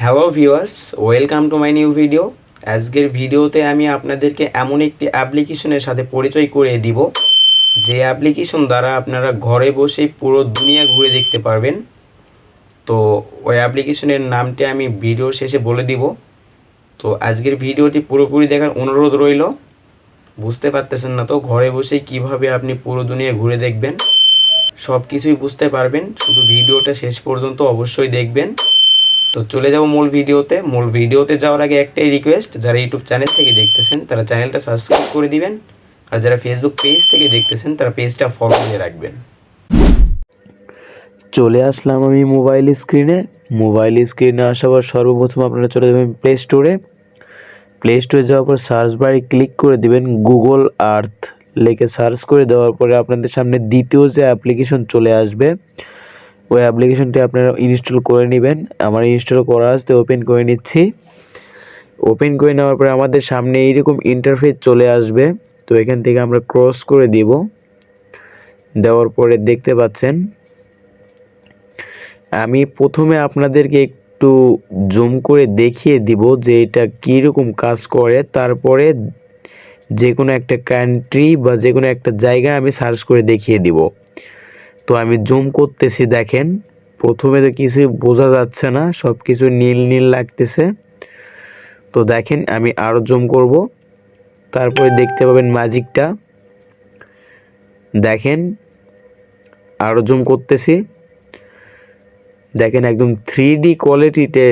Hello viewers, welcome to my new video. আজকের ভিডিওতে আমি আপনাদেরকে এমন একটি অ্যাপ্লিকেশনের সাথে পরিচয় করিয়ে দিব, যে অ্যাপ্লিকেশন দ্বারা আপনারা ঘরে বসেই পুরো দুনিয়া ঘুরে দেখতে পারবেন। তো ওই অ্যাপ্লিকেশনের নামটি আমি ভিডিওর শেষে বলে দিব। তো আজকের ভিডিওটি পুরোপুরি দেখার অনুরোধ রইল। বুঝতে পারতেছেন না তো ঘরে বসেই কিভাবে আপনি পুরো দুনিয়া ঘুরে দেখবেন? সব কিছুই বুঝতে পারবেন, শুধু ভিডিওটা শেষ পর্যন্ত অবশ্যই দেখবেন। তো চলে যাব মূল ভিডিওতে যাওয়ার আগে একটাই রিকোয়েস্ট, যারা ইউটিউব চ্যানেল থেকে দেখতেছেন তারা চ্যানেলটা সাবস্ক্রাইব করে দিবেন, আর যারা ফেসবুক পেজ থেকে দেখতেছেন তারা পেজটা ফলো দিয়ে রাখবেন। চলে আসলাম আমি মোবাইল স্ক্রিনে আসার পর সর্বপ্রথম আপনারা চলে যাবেন প্লে স্টোরে যাওয়ার পর সার্চ বারে ক্লিক করে দিবেন গুগল আর্থ লিখে সার্চ করে দেওয়ার পরে আপনাদের সামনে দ্বিতীয় যে অ্যাপ্লিকেশন চলে আসবে, ওই অ্যাপ্লিকেশনটি আপনারা ইনস্টল করে নেবেন। আমার ইনস্টল করা আসতে ওপেন করে নিচ্ছি। ওপেন করে নেওয়ার পরে আমাদের সামনে এইরকম ইন্টারফেস চলে আসবে। তো এখান থেকে আমরা ক্রস করে দেওয়ার পরে দেখতে পাচ্ছেন, আমি প্রথমে আপনাদেরকে একটু জুম করে দেখিয়ে দিব যে এটা কীরকম কাজ করে। তারপরে যে কোনো একটা কান্ট্রি বা যে কোনো একটা জায়গা আমি সার্চ করে দেখিয়ে দিব। তো আমি জুম করতেছি, দেখেন প্রথমে তো কিছুই বোঝা যাচ্ছে না, সব কিছু নীল নীল লাগতেছে। তো দেখেন আমি আরও জুম করব, তারপরে দেখতে পাবেন ম্যাজিকটা। দেখেন আরও জুম করতেছি, দেখেন একদম 3D কোয়ালিটিতে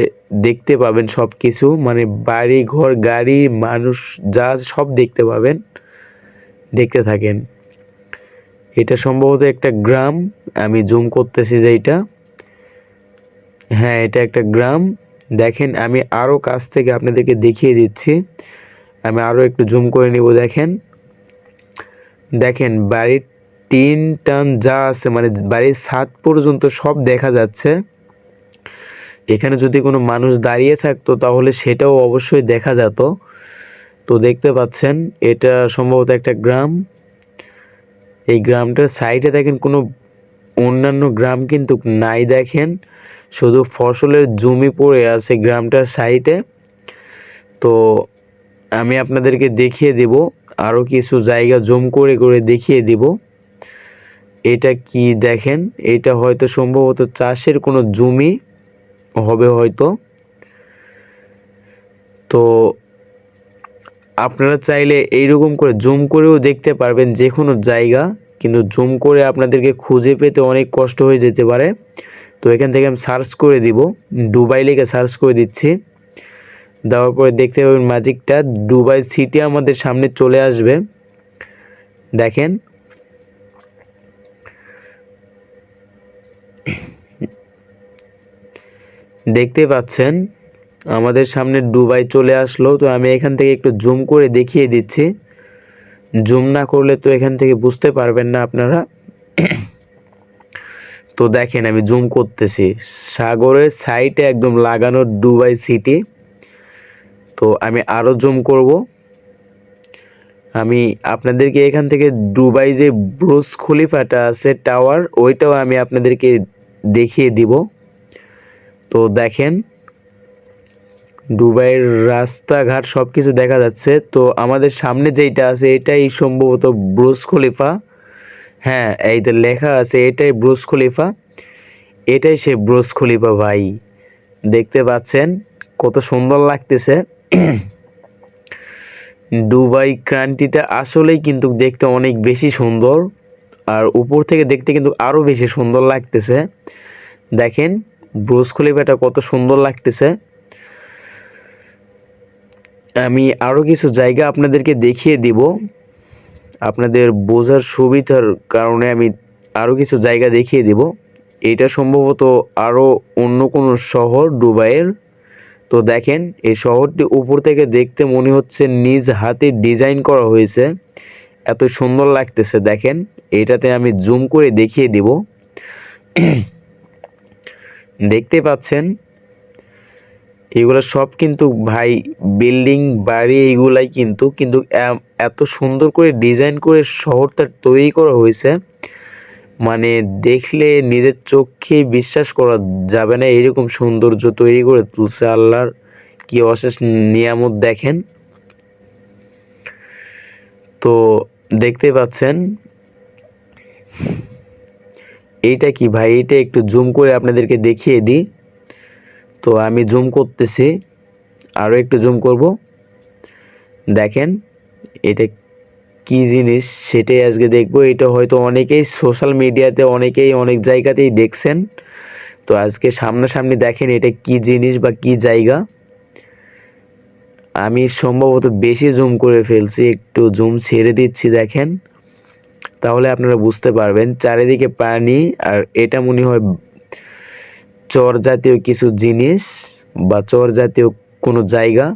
দেখতে পাবেন সব কিছু, মানে বাড়ি ঘর গাড়ি মানুষ যা সব দেখতে পাবেন। দেখতে থাকেন। এটা সম্ভবত একটা গ্রাম, আমি জুম করতেছি যে হ্যাঁ এটা একটা গ্রাম। দেখেন আমি আরও কাছ থেকে আপনাদেরকে দেখিয়ে দিচ্ছি, আমি আরও একটু জুম করে নিব। দেখেন বাড়ির টিন টান যা আছে, মানে বাড়ির ছাদ পর্যন্ত সব দেখা যাচ্ছে। এখানে যদি কোনো মানুষ দাঁড়িয়ে থাকতো তাহলে সেটাও অবশ্যই দেখা যেত। তো দেখতে পাচ্ছেন এটা সম্ভবত একটা গ্রাম। এই গ্রামটার সাইডে দেখেন কোনো অন্যান্য গ্রাম কিন্তু নাই, দেখেন শুধু ফসলের জমি পড়ে আছে গ্রামটার সাইডে। তো আমি আপনাদেরকে দেখিয়ে দিব, আরও কিছু জায়গা জুম করে করে দেখিয়ে দিব। এটা কি দেখেন, এটা হয়তো সম্ভবত চাষের কোনো জমি হবে হয়তো। তো আপনারা চাইলে এইরকম করে জুম করেও দেখতে পারবেন যে কোনো জায়গা, কিন্তু জুম করে আপনাদেরকে খুঁজে পেতে অনেক কষ্ট হয়ে যেতে পারে। তো এখান থেকে আমি সার্চ করে দিব, দুবাই লিখে সার্চ করে দিচ্ছি। দেওয়ার পরে দেখতে পাবেন ম্যাজিকটা, দুবাই সিটি আমাদের সামনে চলে আসবে। দেখেন দেখতে পাচ্ছেন আমাদের সামনে দুবাই চলে আসলো। তো আমি এখান থেকে একটু জুম করে দেখিয়ে দিচ্ছি, জুম না করলে তো এখান থেকে বুঝতে পারবেন না আপনারা। তো দেখেন আমি জুম করতেছি, সাগরের সাইডে একদম লাগানো দুবাই সিটি। তো আমি আরও জুম করব, আমি আপনাদেরকে এখান থেকে দুবাই যে ব্রুজ খলিফাটা আছে টাওয়ার, ওইটাও আমি আপনাদেরকে দেখিয়ে দিব। তো দেখেন দুবাইয়ের রাস্তাঘাট সব কিছু দেখা যাচ্ছে। তো আমাদের সামনে যেইটা আছে এটাই সম্ভবত ব্রুজ খলিফা। হ্যাঁ এই তো লেখা আছে এটাই ব্রুজ খলিফা, এটাই সেই ব্রুজ খলিফা ভাই। দেখতে পাচ্ছেন কত সুন্দর লাগতেছে। দুবাই ক্রান্তিটা আসলেই কিন্তু দেখতে অনেক বেশি সুন্দর, আর উপর থেকে দেখতে কিন্তু আরও বেশি সুন্দর লাগতেছে। দেখেন ব্রুজ খলিফাটা কত সুন্দর লাগতেছে। আমি আরও কিছু জায়গা আপনাদেরকে দেখিয়ে দিব, আপনাদের বোঝার সুবিধার কারণে আমি আরও কিছু জায়গা দেখিয়ে দিব। এটা সম্ভবত আরও অন্য কোনো শহর দুবাইয়ের। তো দেখেন এই শহরটি উপর থেকে দেখতে মনে হচ্ছে নিজ হাতে ডিজাইন করা হয়েছে, এত সুন্দর লাগতেছে। দেখেন এটাতে আমি জুম করে দেখিয়ে দিব। দেখতে পাচ্ছেন এগুলো সব কিন্তু ভাই বিল্ডিং বাড়ি, এইগুলাই কিন্তু কিন্তু এত সুন্দর করে ডিজাইন করে শহরটা তৈরি করা হয়েছে, মানে দেখলে নিজের চোখে বিশ্বাস করা যাবে না, এরকম সৌন্দর্য তৈরি করে তুলছে আল্লাহর কি অশেষ নিয়ামত দেখেন। তো দেখতে পাচ্ছেন এইটা কি ভাই, এইটা একটু জুম করে আপনাদেরকে দেখিয়ে দিই। তো আমি জুম করতেছি, আরও একটু জুম করব। দেখেন এটা কি জিনিস সেটাই আজকে দেখব। এটা হয়তো অনেকেই সোশ্যাল মিডিয়াতে অনেকেই অনেক জায়গাতেই দেখছেন, তো আজকে সামনাসামনি দেখেন এটা কি জিনিস বা কি জায়গা। আমি সম্ভবত বেশি জুম করে ফেলছি, একটু জুম ছেড়ে দিচ্ছি দেখেন, তাহলে আপনারা বুঝতে পারবেন। চারিদিকে পানি, আর এটা মনে হয় চর জাতীয় কিছু জিনিস বা চর জাতীয় কোনো জায়গা।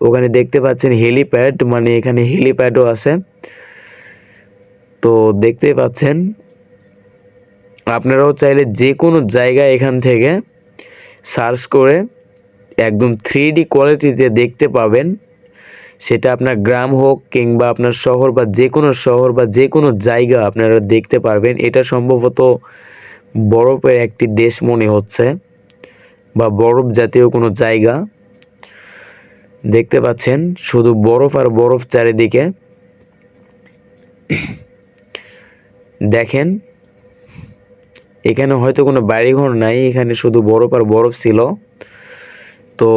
ওখানে দেখতে পাচ্ছেন হেলিপ্যাড, মানে এখানে হেলিপ্যাডও আছে। তো দেখতে পাচ্ছেন আপনারাও চাইলে যে কোনো জায়গায় এখান থেকে সার্চ করে একদম 3D কোয়ালিটিতে দেখতে পাবেন। সেটা আপনার গ্রাম হোক কিংবা আপনার শহর, বা যে কোনো শহর বা যে কোনো জায়গা আপনারা দেখতে পারবেন। এটা সম্ভবত বরফের একটি দেশ মনে হচ্ছে, বা বরফ জাতীয় কোনো জায়গা। দেখতে পাচ্ছেন শুধু বরফ আর বরফ চারিদিকে। দেখেন এখানে হয়তো কোনো বাড়িঘর নাই, এখানে শুধু বরফ আর বরফ ছিল। তো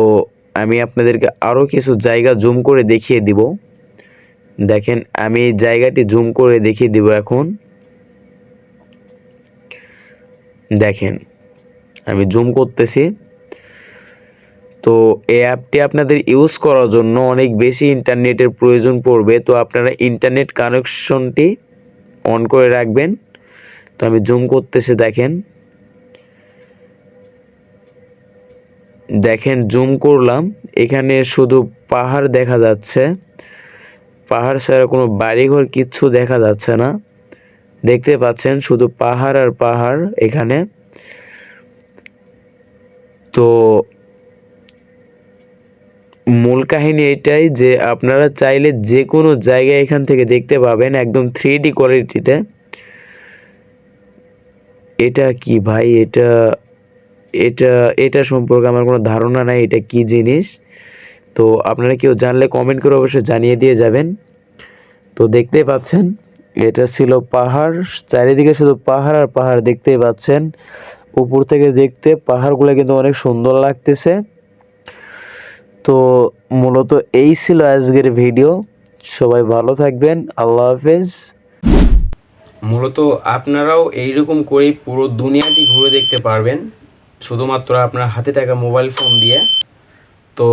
আমি আপনাদেরকে আরও কিছু জায়গা জুম করে দেখিয়ে দিব। দেখেন আমি এই জায়গাটি জুম করে দেখিয়ে দিব এখন। দেখেন আমি জুম করতেছি। তো এই অ্যাপটি আপনাদের ইউজ করার জন্য অনেক বেশি ইন্টারনেটের প্রয়োজন পড়বে, তো আপনারা ইন্টারনেট কানেকশনটি অন করে রাখবেন। তো আমি জুম করতেছি, দেখেন দেখেন জুম করলাম, এখানে শুধু পাহাড় দেখা যাচ্ছে, পাহাড় ছাড়া কোনো বাড়িঘর কিচ্ছু দেখা যাচ্ছে না। দেখতে পাচ্ছেন শুধু পাহাড় আর পাহাড় এখানে। তো মূল কাহিনী এটাই যে আপনারা চাইলে যে কোনো জায়গায় এখান থেকে দেখতে পাবেন একদম 3D কোয়ালিটিতে। এটা কি ভাই, এটা এটা এটা সম্পর্কে আমার কোনো ধারণা নাই, এটা কি জিনিস। তো আপনারা কেউ জানলে কমেন্ট করে অবশ্যই জানিয়ে দিয়ে যাবেন। তো দেখতেই পাচ্ছেন এটা ছিল পাহাড়, চারিদিকে শুধু পাহাড় আর পাহাড় দেখতেই পাচ্ছেন। উপর থেকে দেখতে পাহাড়গুলো কিন্তু অনেক সুন্দর লাগতেছে। তো মূলত এই ছিল আজকের ভিডিও। সবাই ভালো থাকবেন, আল্লাহ হাফেজ। মূলত আপনারাও এইরকম করেই পুরো দুনিয়াটি ঘুরে দেখতে পারবেন, শুধুমাত্র আপনার হাতে থাকা মোবাইল ফোন দিয়ে। তো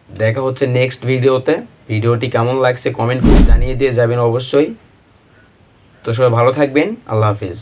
দেখা হচ্ছে নেক্সট ভিডিওতে। ভিডিওটি কেমন লাগছে কমেন্ট করে জানিয়ে দিয়ে যাবেন অবশ্যই। তো সবাই ভালো থাকবেন, আল্লাহ হাফেজ।